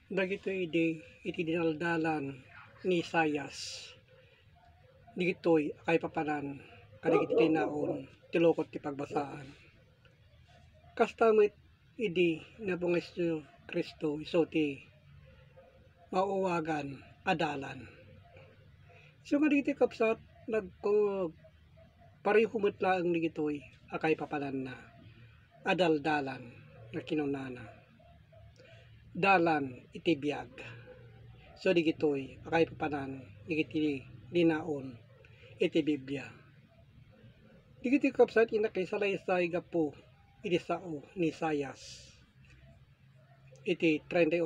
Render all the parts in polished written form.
Dagitoy iti dinaldalan ni Isaias. Digitoy akay papanan kadagiti tinaon tilokot ti pagbasaan. Kastamit idi nabong Kristo iso ti mauwagan adalan. So nga digiti kapsat nagko parihumot laeng digitoy akay papanan na adaldalan nga kinunana. Dalan iti biag. So digitoy akay papanan digiti dinaon iti Biblia. Digiti kapsat inakay salaysay gapo iti sao ni Isaias. Iti 38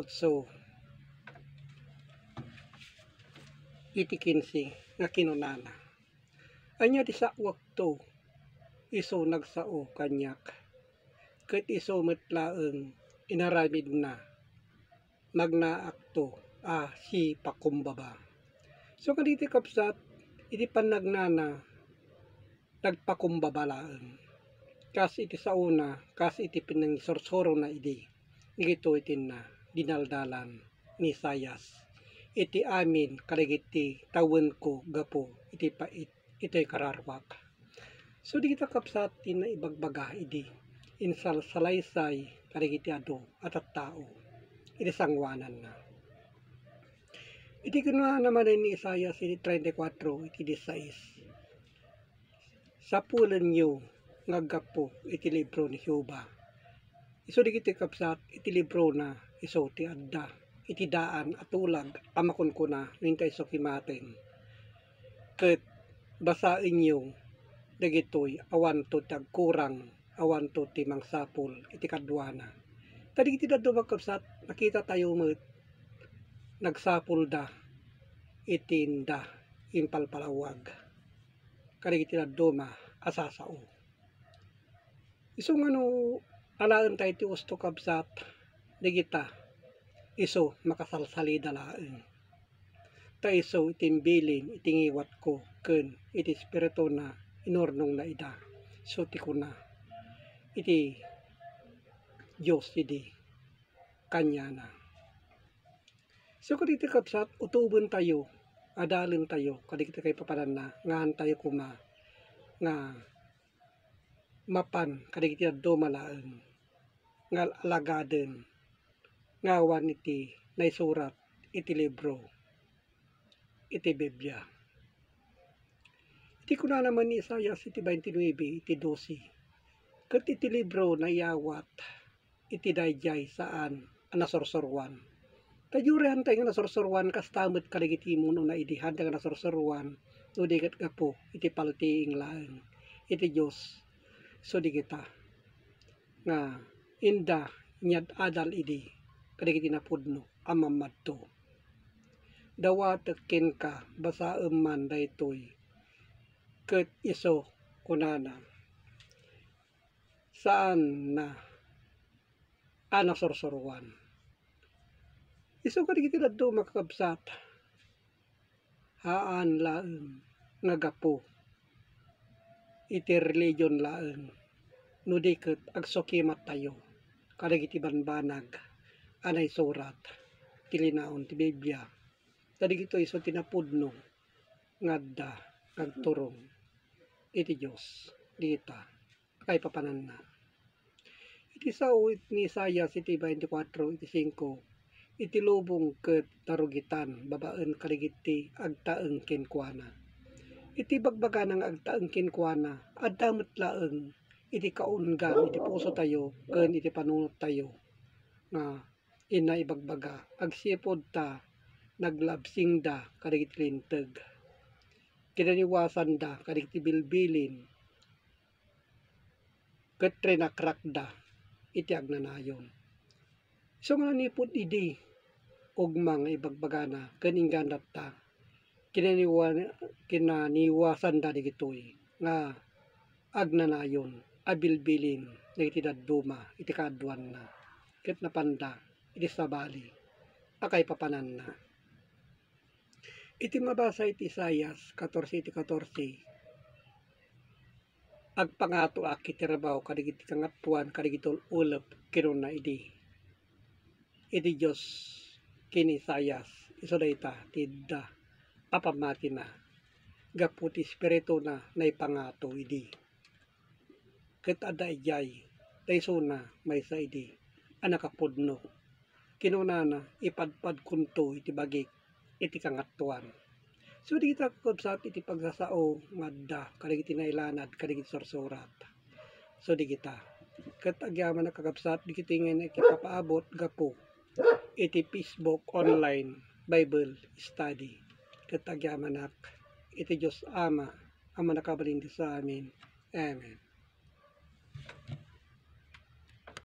iti 15 nga kinunana. Anya ti sakwak to iso nagsao kanyak. Ket iso metlaeng inaramid na magnaak to si pakumbaba. So kaditi kapsat iti panagnana nagpakumbaba laeng. Kas iti sauna, kas iti pinangsorsoro na idi. Igito iti na dinaldalan ni Isaias. Iti amin kadagiti tawen ko gapo iti pait ito'y kararwak. So di kita kapsat tina ibagbaga idi insal salaysay kadagiti ado at tao iti sangwanan na. Iti kinuha naman ni Isaias iti 34 iti 16. Sapulan nyo ngagapo iti libro ni Hiuba. Iso di kiti kapsat iti libro na iso ti adda iti daan at ulag amakon ko na nintay iso kimaten. Ket basain nyo dagitoy awan to tagkurang awan to ti mangsapol iti kadwana. Tadi iti daddo magkapsat nakita tayo met nagsapol da itinda impalpalawag. Kadi iti daddo asasao. Iso nga no alaan tayo ti usto kabsat digita iso makasalsalida laeng. Ta iso itimbilin itingiwat ko ken iti espiritu na inurnong na ida. So ti kuna iti Diyos idi kanya na. So kaditi kapsat utuben tayo adalin tayo kaditi kay papanan na ngahan tayo kuma nga mapan kadagiti addo malaeng nga alagaden nga awan iti naisurat iti libro iti Biblia. Iti kuna naman ni Isaias iti 29 iti 12. Ket iti libro na iawat iti dayjay saan nasorsorwan. Tayurehan tayo nga nasorsorwan kastamit kadagiti muno na idi handa nga nasorsorwan no digat gapo iti paltiing laeng iti Dios. So di kita nga inda nyad adal idi kadagiti napudno amamadto. Dawa tekken ka basaem man daytoy ket iso kunana saan na anasorsorwan. Iso kadagiti daddo makakabsat haan laeng nga gapo iti religion laeng no diket agsukimat tayo kadagiti banbanag anay surat ti linaon ti Biblia. Kadagito iso tinapudno ngadda kagturong iti Dios dita kay papanan na. Iti sao ni Isaias iti 24 iti 5 iti lubong ket tarugitan babaen kadagiti agtaeng kenkuana. Iti bagbaga ng agtaeng kenkuana adda met laeng iti kaunggan iti puso tayo ken iti panunot tayo nga ina ibagbaga agsipod ta naglabsing da kadagiti linteg. Kinaniwasan da kadagiti bilbilin ket trinakrak da iti agnanayon. So nga nipod idi ugmang ibagbaga na ken ingganat ta kinaniwasan da digitoy nga agnanayon abilbilin iti dadduma iti kaadwan na ket napanda iti sabali akay papanan na. Iti mabasa iti Isaias 14 iti 14 agpangato iti rabaw kadagiti kangatuan kadagiti ulep kinuna idi Diyos kini Isayas iso dayta tidda apamati na gaputi espiritu na naipangato idi ket adda ijay dayso na maysa idi anakapudno kinunana ipadpad kunto iti bagik iti kangatuan. So di kita kakabsat iti pagsasao ngadda kadagiti nailanad kadagiti sursurat. So di kita ket agyaman na kakabsat di kiti ngayon ikipapaabot gapo iti Facebook online Bible study ket agyamanak iti Diyos Ama ang manakabalin sa amin. Amen.